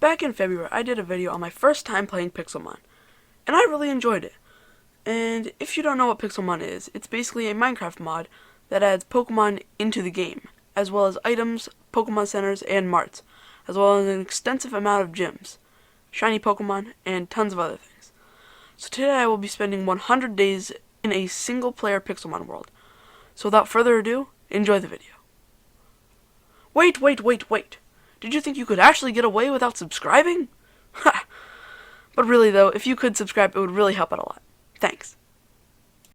Back in February, I did a video on my first time playing PIXELMON, and I really enjoyed it. And if you don't know what PIXELMON is, it's basically a Minecraft mod that adds Pokemon into the game, as well as items, Pokemon centers, and marts, as well as an extensive amount of gyms, shiny Pokemon, and tons of other things. So today I will be spending 100 days in a single-player PIXELMON world. So without further ado, enjoy the video. Wait! Did you think you could actually get away without subscribing? Ha! But really though, if you could subscribe, it would really help out a lot. Thanks.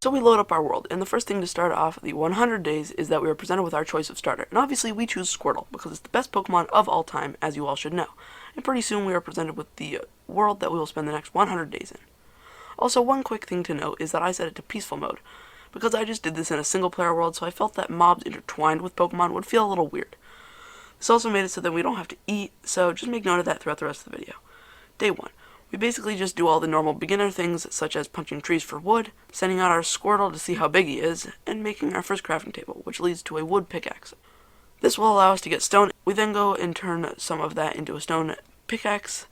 So we load up our world, and the first thing to start off the 100 days is that we are presented with our choice of starter. And obviously we choose Squirtle, because it's the best Pokemon of all time, as you all should know. And pretty soon we are presented with the world that we will spend the next 100 days in. Also, one quick thing to note is that I set it to peaceful mode, because I just did this in a single player world, so I felt that mobs intertwined with Pokemon would feel a little weird. This also made it so that we don't have to eat, so just make note of that throughout the rest of the video. Day 1. We basically just do all the normal beginner things, such as punching trees for wood, sending out our Squirtle to see how big he is, and making our first crafting table, which leads to a wood pickaxe. This will allow us to get stone. We then go and turn some of that into a stone pickaxe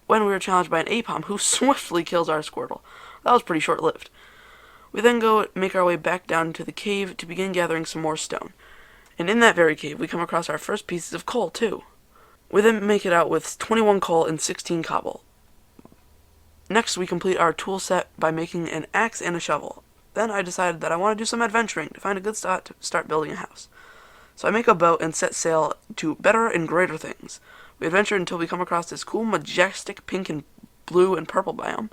when we are challenged by an Apom who swiftly kills our Squirtle. That was pretty short-lived. We then go make our way back down to the cave to begin gathering some more stone. And in that very cave, we come across our first pieces of coal, too. We then make it out with 21 coal and 16 cobble. Next, we complete our tool set by making an axe and a shovel. Then I decided that I want to do some adventuring to find a good spot to start building a house. So I make a boat and set sail to better and greater things. We adventure until we come across this cool, majestic pink and blue and purple biome.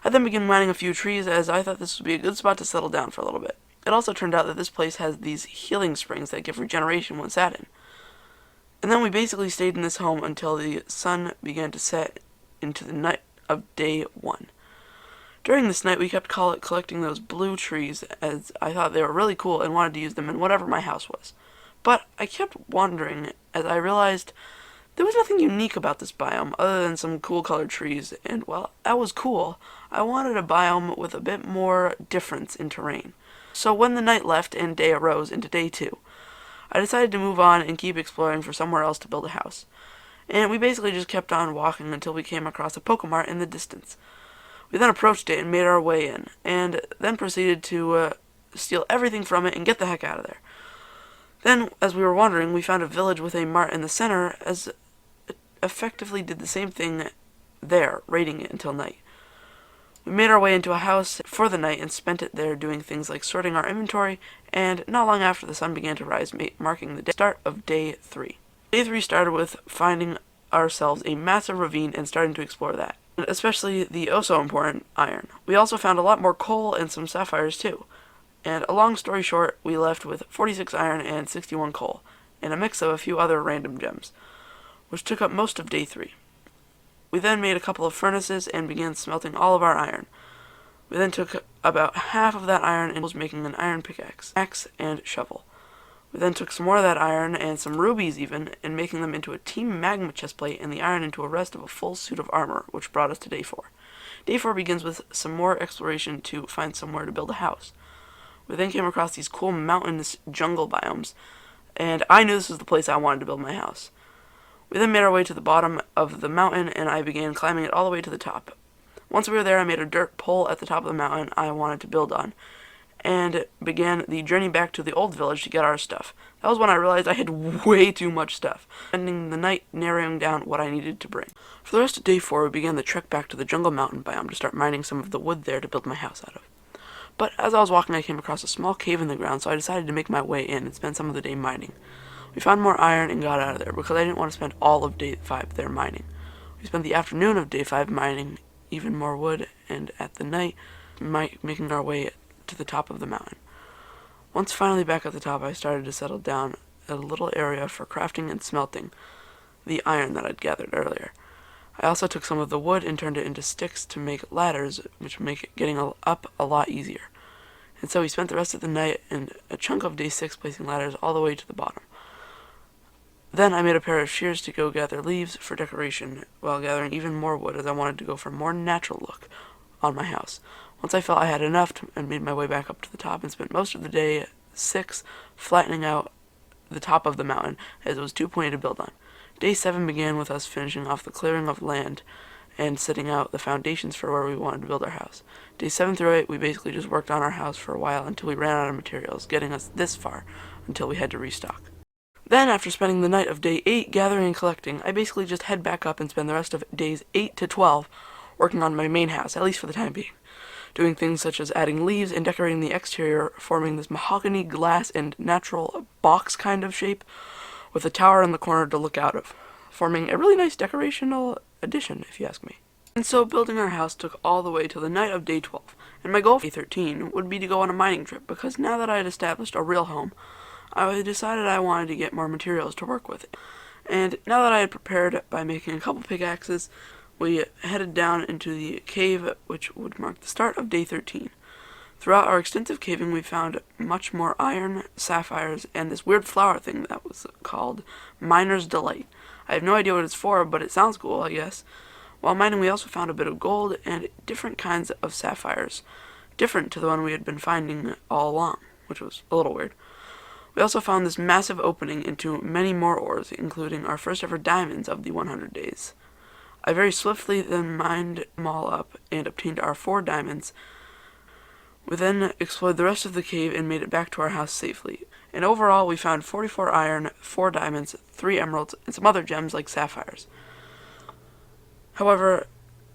I then begin mining a few trees, as I thought this would be a good spot to settle down for a little bit. It also turned out that this place has these healing springs that give regeneration when sat in. And then we basically stayed in this home until the sun began to set into the night of day 1. During this night, we kept collecting those blue trees, as I thought they were really cool and wanted to use them in whatever my house was. But I kept wondering, as I realized there was nothing unique about this biome other than some cool colored trees, and while that was cool, I wanted a biome with a bit more difference in terrain. So when the night left and day arose into day 2, I decided to move on and keep exploring for somewhere else to build a house. And we basically just kept on walking until we came across a Pokemart in the distance. We then approached it and made our way in, and then proceeded to steal everything from it and get the heck out of there. Then, as we were wandering, we found a village with a mart in the center, as it effectively did the same thing there, raiding it until night. We made our way into a house for the night and spent it there doing things like sorting our inventory, and not long after the sun began to rise, marking the start of day 3. Day 3 started with finding ourselves a massive ravine and starting to explore that, especially the oh-so-important iron. We also found a lot more coal and some sapphires too. And a long story short, we left with 46 iron and 61 coal, and a mix of a few other random gems, which took up most of day 3. We then made a couple of furnaces and began smelting all of our iron. We then took about half of that iron and was making an iron pickaxe, axe, and shovel. We then took some more of that iron and some rubies even, and making them into a team magma chestplate and the iron into a rest of a full suit of armor, which brought us to day 4. Day 4 begins with some more exploration to find somewhere to build a house. We then came across these cool mountainous jungle biomes, and I knew this was the place I wanted to build my house. We then made our way to the bottom of the mountain, and I began climbing it all the way to the top. Once we were there, I made a dirt pole at the top of the mountain I wanted to build on, and began the journey back to the old village to get our stuff. That was when I realized I had way too much stuff, spending the night narrowing down what I needed to bring. For the rest of day 4, we began the trek back to the jungle mountain biome to start mining some of the wood there to build my house out of. But as I was walking, I came across a small cave in the ground, so I decided to make my way in and spend some of the day mining. We found more iron and got out of there, because I didn't want to spend all of day 5 there mining. We spent the afternoon of day 5 mining even more wood, and at the night, making our way to the top of the mountain. Once finally back at the top, I started to settle down at a little area for crafting and smelting the iron that I'd gathered earlier. I also took some of the wood and turned it into sticks to make ladders, which make getting up a lot easier. And so we spent the rest of the night and a chunk of day 6 placing ladders all the way to the bottom. Then I made a pair of shears to go gather leaves for decoration, while gathering even more wood as I wanted to go for a more natural look on my house. Once I felt I had enough, I made my way back up to the top and spent most of the day 6 flattening out the top of the mountain, as it was too pointy to build on. Day 7 began with us finishing off the clearing of land and setting out the foundations for where we wanted to build our house. Days 7 through 8, we basically just worked on our house for a while until we ran out of materials, getting us this far until we had to restock. Then, after spending the night of day 8 gathering and collecting, I basically just head back up and spend the rest of days 8 to 12 working on my main house, at least for the time being. Doing things such as adding leaves and decorating the exterior, forming this mahogany, glass, and natural box kind of shape, with a tower in the corner to look out of, forming a really nice decorational addition, if you ask me. And so building our house took all the way till the night of day 12, and my goal for day 13 would be to go on a mining trip, because now that I had established a real home, I decided I wanted to get more materials to work with. And now that I had prepared by making a couple pickaxes, we headed down into the cave, which would mark the start of day 13. Throughout our extensive caving, we found much more iron, sapphires, and this weird flower thing that was called Miner's Delight. I have no idea what it's for, but it sounds cool, I guess. While mining, we also found a bit of gold and different kinds of sapphires, different to the one we had been finding all along, which was a little weird. We also found this massive opening into many more ores, including our first ever diamonds of the 100 days. I very swiftly then mined them all up and obtained our 4 diamonds. We then explored the rest of the cave and made it back to our house safely. And overall, we found 44 iron, 4 diamonds, 3 emeralds, and some other gems like sapphires. However,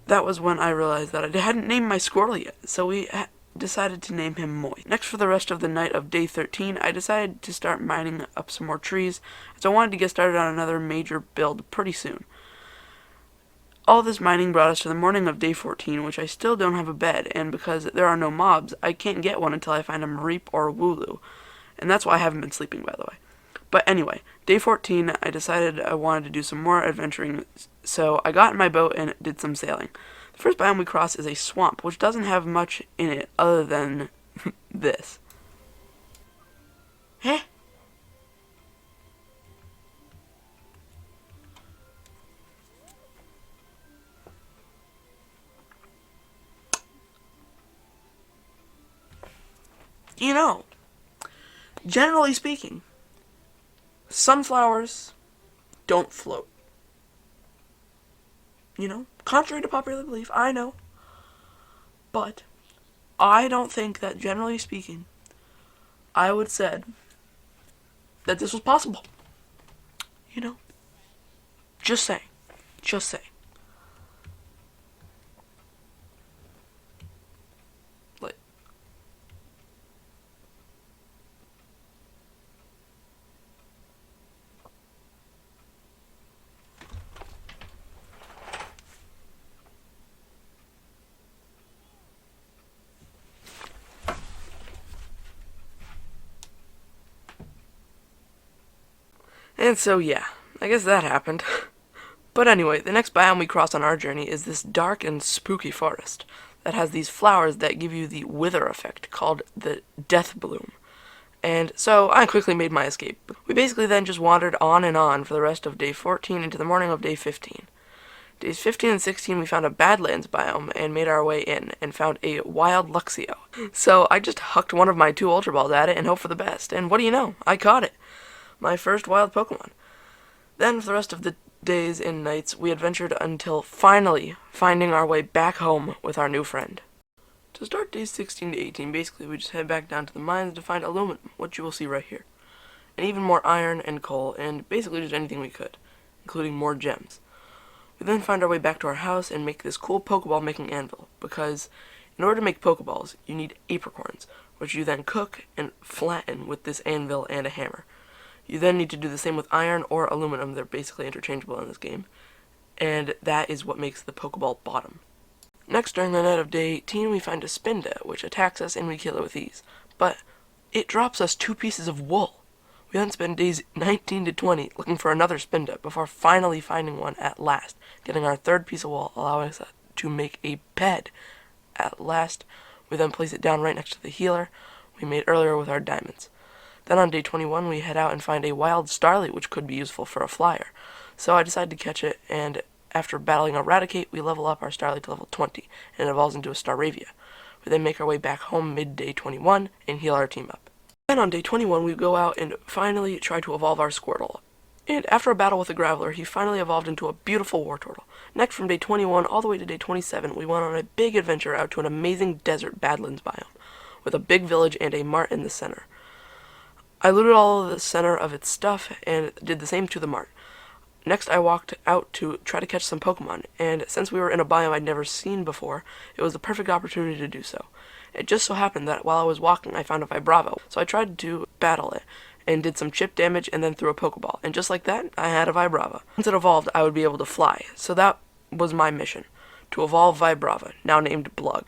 that was when I realized that I hadn't named my squirrel yet, so we decided to name him Moy. Next, for the rest of the night of day 13, I decided to start mining up some more trees, as I wanted to get started on another major build pretty soon. All this mining brought us to the morning of day 14, which I still don't have a bed, and because there are no mobs, I can't get one until I find a Mareep or a Wooloo, and that's why I haven't been sleeping, by the way. But anyway, day 14, I decided I wanted to do some more adventuring, so I got in my boat and did some sailing. The first biome we cross is a swamp, which doesn't have much in it other than this. Heh? You know, generally speaking, sunflowers don't float. You know, contrary to popular belief, I know. But I don't think that, generally speaking, I would said that this was possible. You know? Just saying. Just saying. Like, and so, yeah, I guess that happened. But anyway, the next biome we cross on our journey is this dark and spooky forest that has these flowers that give you the wither effect called the death bloom. And so I quickly made my escape. We basically then just wandered on and on for the rest of day 14 into the morning of day 15. Days 15 and 16 we found a Badlands biome and made our way in and found a wild Luxio. So I just hucked one of my 2 Ultra Balls at it and hoped for the best, and what do you know, I caught it. My first wild Pokemon. Then for the rest of the days and nights, we adventured until finally finding our way back home with our new friend. To start days 16 to 18, basically we just head back down to the mines to find aluminum, which you will see right here. And even more iron and coal, and basically just anything we could, including more gems. We then find our way back to our house and make this cool Pokeball making anvil, because in order to make Pokeballs, you need apricorns, which you then cook and flatten with this anvil and a hammer. You then need to do the same with iron or aluminum. They're basically interchangeable in this game. And that is what makes the Pokeball bottom. Next, during the night of day 18, we find a Spinda, which attacks us and we kill it with ease. But it drops us 2 pieces of wool. We then spend days 19 to 20 looking for another Spinda before finally finding one at last, getting our 3rd piece of wool, allowing us to make a bed. At last, we then place it down right next to the healer we made earlier with our diamonds. Then on day 21, we head out and find a wild Starly, which could be useful for a flyer. So I decided to catch it, and after battling Eradicate, we level up our Starly to level 20, and it evolves into a Staravia. We then make our way back home mid-day 21 and heal our team up. Then on day 21, we go out and finally try to evolve our Squirtle. And after a battle with a Graveler, he finally evolved into a beautiful war turtle. Next, from day 21 all the way to day 27, we went on a big adventure out to an amazing desert badlands biome, with a big village and a mart in the center. I looted all of the center of its stuff and did the same to the mart. Next, I walked out to try to catch some Pokemon, and since we were in a biome I'd never seen before, it was the perfect opportunity to do so. It just so happened that while I was walking, I found a Vibrava, so I tried to battle it, and did some chip damage and then threw a Pokeball, and just like that, I had a Vibrava. Once it evolved, I would be able to fly, so that was my mission, to evolve Vibrava, now named Blug.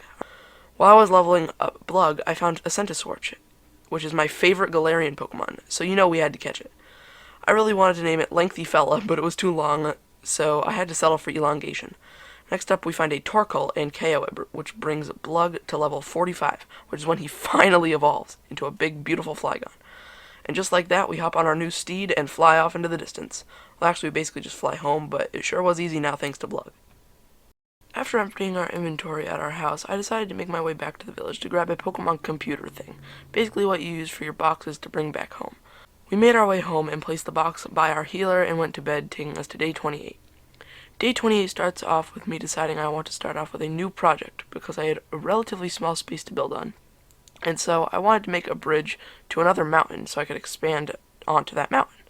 While I was leveling up Blug, I found a Centiswarch, which is my favorite Galarian Pokemon, so you know we had to catch it. I really wanted to name it Lengthy Fella, but it was too long, so I had to settle for elongation. Next up, we find a Torkoal and KO it, which brings Blug to level 45, which is when he finally evolves into a big, beautiful Flygon. And just like that, we hop on our new steed and fly off into the distance. Well, actually, we basically just fly home, but it sure was easy now thanks to Blug. After emptying our inventory at our house, I decided to make my way back to the village to grab a Pokemon computer thing, basically what you use for your boxes to bring back home. We made our way home and placed the box by our healer and went to bed, taking us to day 28. Day 28 starts off with me deciding I want to start off with a new project because I had a relatively small space to build on. And so I wanted to make a bridge to another mountain so I could expand onto that mountain.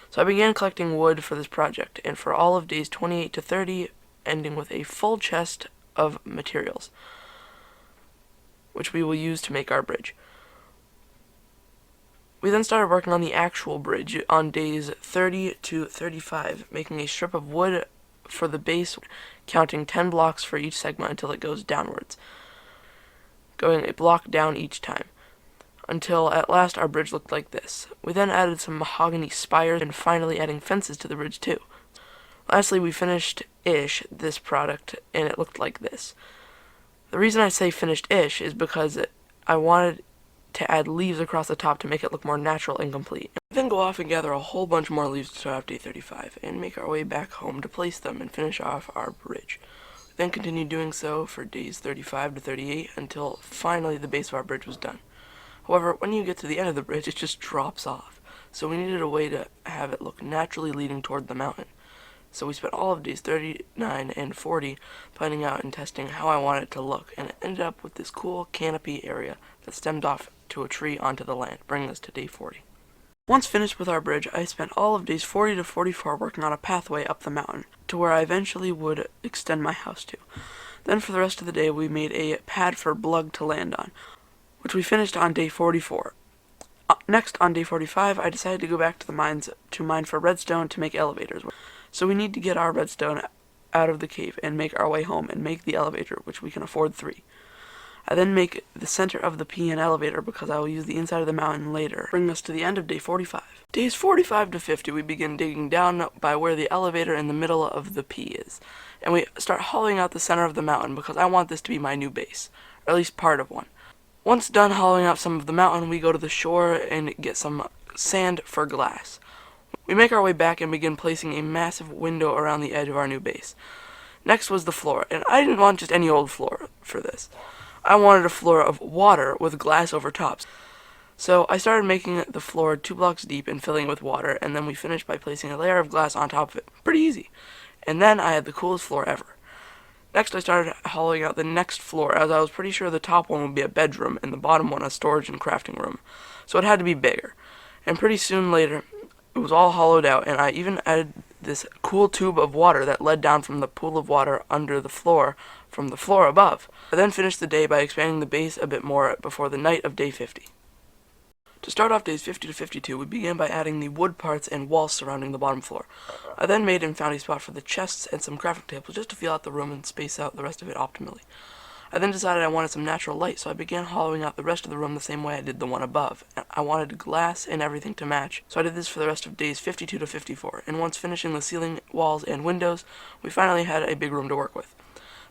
So I began collecting wood for this project, and for all of days 28 to 30, ending with a full chest of materials, which we will use to make our bridge. We then started working on the actual bridge on days 30 to 35, making a strip of wood for the base, counting 10 blocks for each segment until it goes downwards, going a block down each time, until at last our bridge looked like this. We then added some mahogany spires and finally adding fences to the bridge too. Lastly, we finished-ish this product and it looked like this. The reason I say finished-ish is because I wanted to add leaves across the top to make it look more natural and complete. We then go off and gather a whole bunch more leaves to start off day 35 and make our way back home to place them and finish off our bridge. Then continued doing so for days 35 to 38 until finally the base of our bridge was done. However, when you get to the end of the bridge, it just drops off, so we needed a way to have it look naturally leading toward the mountain. So we spent all of days 39 and 40 planning out and testing how I wanted it to look, and it ended up with this cool canopy area that stemmed off to a tree onto the land, bringing us to day 40. Once finished with our bridge, I spent all of days 40 to 44 working on a pathway up the mountain, to where I eventually would extend my house to. Then for the rest of the day, we made a pad for Blug to land on, which we finished on day 44. Next, on day 45, I decided to go back to the mines to mine for redstone to make elevators. So we need to get our redstone out of the cave and make our way home and make the elevator, which we can afford 3. I then make the center of the P an elevator because I will use the inside of the mountain later, bringing us to the end of day 45. Days 45 to 50 we begin digging down by where the elevator in the middle of the P is, and we start hollowing out the center of the mountain because I want this to be my new base, or at least part of one. Once done hollowing out some of the mountain, we go to the shore and get some sand for glass. We make our way back and begin placing a massive window around the edge of our new base. Next was the floor, and I didn't want just any old floor for this. I wanted a floor of water with glass over top. So I started making the floor 2 blocks deep and filling it with water, and then we finished by placing a layer of glass on top of it. Pretty easy. And then I had the coolest floor ever. Next I started hollowing out the next floor, as I was pretty sure the top one would be a bedroom and the bottom one a storage and crafting room. So it had to be bigger. And pretty soon later, it was all hollowed out, and I even added this cool tube of water that led down from the pool of water under the floor from the floor above. I then finished the day by expanding the base a bit more before the night of day 50. To start off days 50 to 52, we began by adding the wood parts and walls surrounding the bottom floor. I then made and found a spot for the chests and some crafting tables just to feel out the room and space out the rest of it optimally. I then decided I wanted some natural light, so I began hollowing out the rest of the room the same way I did the one above. I wanted glass and everything to match, so I did this for the rest of days 52 to 54, and once finishing the ceiling, walls, and windows, we finally had a big room to work with.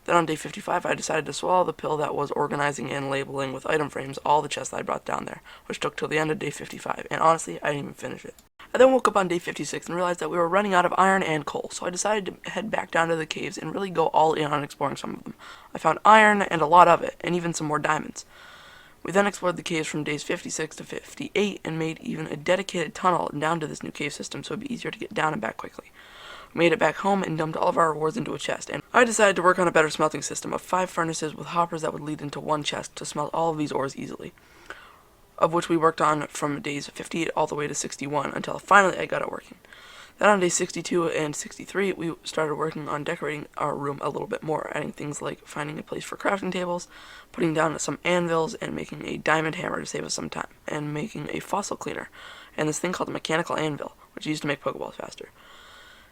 Then on day 55, I decided to swallow the pill that was organizing and labeling with item frames all the chests I brought down there, which took till the end of day 55, and honestly, I didn't even finish it. I then woke up on day 56 and realized that we were running out of iron and coal, so I decided to head back down to the caves and really go all in on exploring some of them. I found iron and a lot of it, and even some more diamonds. We then explored the caves from days 56 to 58 and made even a dedicated tunnel down to this new cave system so it would be easier to get down and back quickly. We made it back home and dumped all of our rewards into a chest, and I decided to work on a better smelting system of 5 furnaces with hoppers that would lead into one chest to smelt all of these ores easily, of which we worked on from days 58 all the way to 61 until finally I got it working. Then on days 62 and 63, we started working on decorating our room a little bit more, adding things like finding a place for crafting tables, putting down some anvils, and making a diamond hammer to save us some time, and making a fossil cleaner, and this thing called a mechanical anvil, which is used to make Pokeballs faster.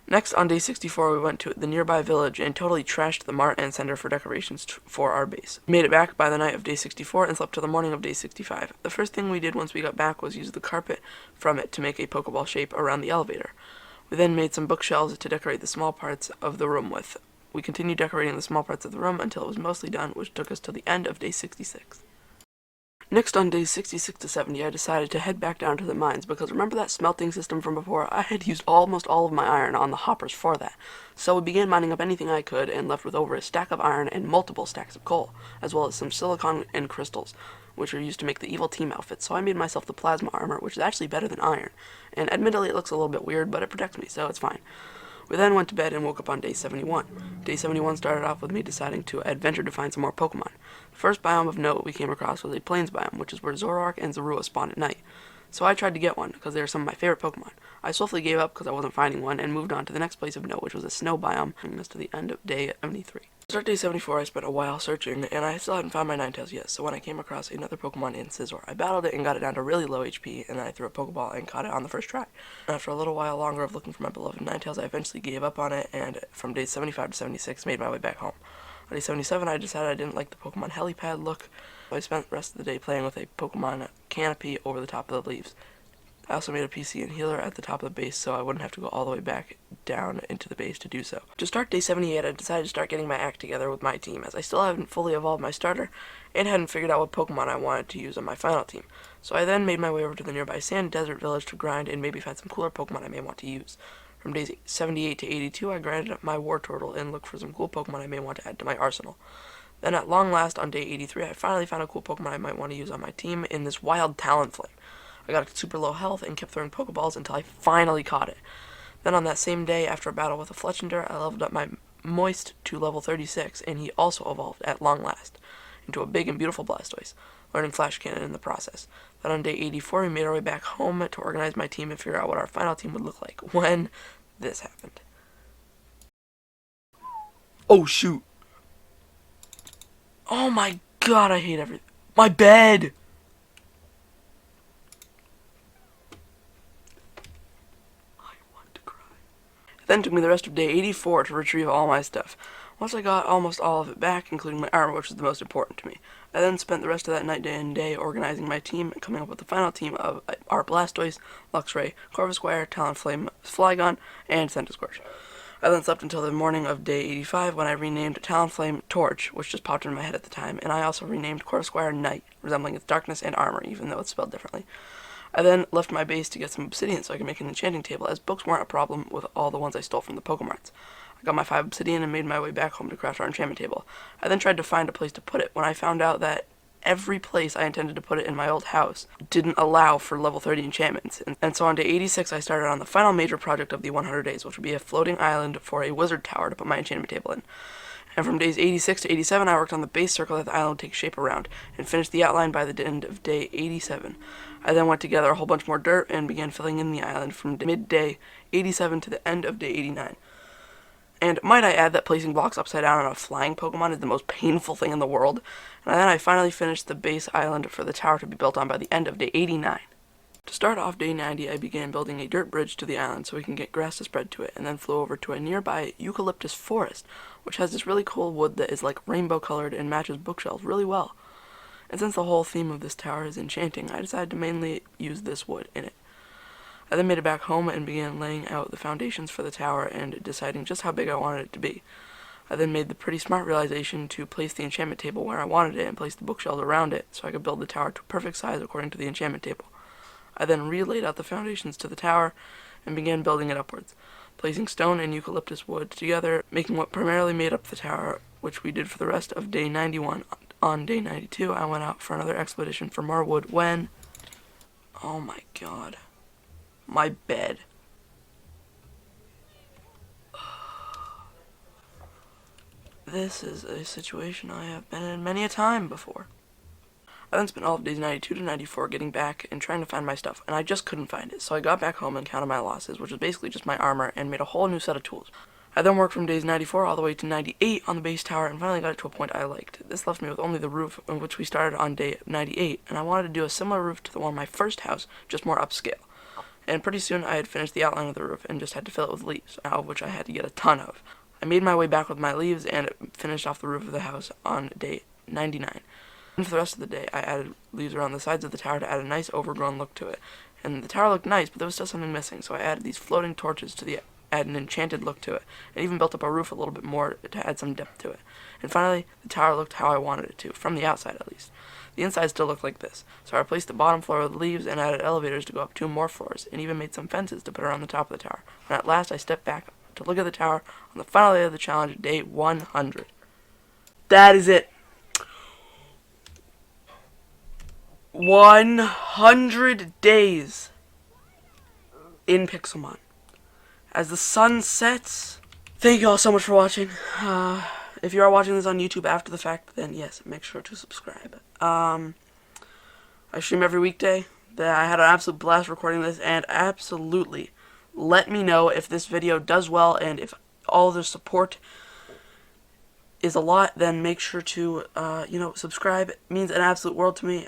Next, on day 64, we went to the nearby village and totally trashed the mart and center for decorations for our base. We made it back by the night of day 64 and slept till the morning of day 65. The first thing we did once we got back was use the carpet from it to make a Pokeball shape around the elevator. We then made some bookshelves to decorate the small parts of the room with. We continued decorating the small parts of the room until it was mostly done, which took us to the end of day 66. Next, on days 66 to 70, I decided to head back down to the mines, because remember that smelting system from before? I had used almost all of my iron on the hoppers for that. So we began mining up anything I could, and left with over a stack of iron and multiple stacks of coal, as well as some silicon and crystals, which are used to make the evil team outfit. So I made myself the plasma armor, which is actually better than iron, and admittedly it looks a little bit weird, but it protects me, so it's fine. We then went to bed and woke up on day 71. Day 71 started off with me deciding to adventure to find some more Pokemon. The first biome of note we came across was a plains biome, which is where Zoroark and Zorua spawn at night. So I tried to get one, because they are some of my favorite Pokemon. I swiftly gave up because I wasn't finding one, and moved on to the next place of note, which was a snow biome, bringing us to the end of day 73. To start day 74, I spent a while searching, and I still hadn't found my Ninetales yet, so when I came across another Pokemon in Scizor, I battled it and got it down to really low HP, and then I threw a Pokeball and caught it on the first try. After a little while longer of looking for my beloved Ninetales, I eventually gave up on it, and from days 75 to 76, made my way back home. On day 77, I decided I didn't like the Pokemon helipad look, so I spent the rest of the day playing with a Pokemon canopy over the top of the leaves. I also made a PC and healer at the top of the base so I wouldn't have to go all the way back down into the base to do so. To start day 78, I decided to start getting my act together with my team, as I still haven't fully evolved my starter and hadn't figured out what Pokemon I wanted to use on my final team. So I then made my way over to the nearby sand desert village to grind and maybe find some cooler Pokemon I may want to use. From days 78 to 82, I grinded up my Wartortle and looked for some cool Pokemon I may want to add to my arsenal. Then at long last, on day 83, I finally found a cool Pokemon I might want to use on my team in this wild Talonflame. I got it super low health and kept throwing Pokeballs until I finally caught it. Then on that same day, after a battle with a Fletchinder, I leveled up my Moist to level 36, and he also evolved, at long last, into a big and beautiful Blastoise, learning Flash Cannon in the process. Then on day 84, we made our way back home to organize my team and figure out what our final team would look like when this happened. Oh shoot! Oh my god, I hate everything. My bed! It then took me the rest of day 84 to retrieve all my stuff. Once I got almost all of it back, including my armor, which was the most important to me, I then spent the rest of that night and day organizing my team and coming up with the final team of our Blastoise, Luxray, Corvisquire, Talonflame, Flygon, and Centiskorch. I then slept until the morning of day 85 when I renamed Talonflame Torch, which just popped into my head at the time, and I also renamed Corvisquire Night, resembling its darkness and armor, even though it's spelled differently. I then left my base to get some obsidian so I could make an enchanting table, as books weren't a problem with all the ones I stole from the Pokemarts. I got my 5 obsidian and made my way back home to craft our enchantment table. I then tried to find a place to put it when I found out that every place I intended to put it in my old house didn't allow for level 30 enchantments. And so on day 86 I started on the final major project of the 100 days, which would be a floating island for a wizard tower to put my enchantment table in. And from days 86 to 87, I worked on the base circle that the island would take shape around, and finished the outline by the end of day 87. I then went to gather a whole bunch more dirt, and began filling in the island from midday 87 to the end of day 89. And might I add that placing blocks upside down on a flying Pokemon is the most painful thing in the world, and then I finally finished the base island for the tower to be built on by the end of day 89. To start off day 90, I began building a dirt bridge to the island so we can get grass to spread to it, and then flew over to a nearby eucalyptus forest, which has this really cool wood that is like rainbow colored and matches bookshelves really well. And since the whole theme of this tower is enchanting, I decided to mainly use this wood in it. I then made it back home and began laying out the foundations for the tower and deciding just how big I wanted it to be. I then made the pretty smart realization to place the enchantment table where I wanted it and place the bookshelves around it so I could build the tower to perfect size according to the enchantment table. I then re-laid out the foundations to the tower and began building it upwards, placing stone and eucalyptus wood together, making what primarily made up the tower, which we did for the rest of day 91 on day 92, I went out for another expedition for more wood when... Oh my god. My bed. This is a situation I have been in many a time before. I then spent all of days 92 to 94 getting back and trying to find my stuff, and I just couldn't find it, so I got back home and counted my losses, which was basically just my armor, and made a whole new set of tools. I then worked from days 94 all the way to 98 on the base tower, and finally got it to a point I liked. This left me with only the roof, in which we started on day 98, and I wanted to do a similar roof to the one in my first house, just more upscale. And pretty soon I had finished the outline of the roof, and just had to fill it with leaves, of which I had to get a ton of. I made my way back with my leaves and finished off the roof of the house on day 99. And for the rest of the day, I added leaves around the sides of the tower to add a nice overgrown look to it. And the tower looked nice, but there was still something missing, so I added these floating torches to add an enchanted look to it, and even built up a roof a little bit more to add some depth to it. And finally, the tower looked how I wanted it to, from the outside at least. The inside still looked like this, so I replaced the bottom floor with leaves and added elevators to go up 2 more floors, and even made some fences to put around the top of the tower. When at last I stepped back to look at the tower on the final day of the challenge, day 100. That is it. 100 days in PIXELMON. As the sun sets, thank you all so much for watching. If you are watching this on YouTube after the fact, then yes, make sure to subscribe. I stream every weekday. I had an absolute blast recording this, and absolutely let me know if this video does well, and if all the support is a lot, then make sure to, subscribe. It means an absolute world to me.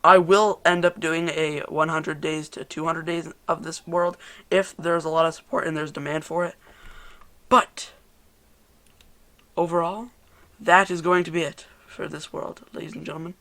I will end up doing a 100 days to 200 days of this world if there's a lot of support and there's demand for it. But overall, that is going to be it for this world, ladies and gentlemen.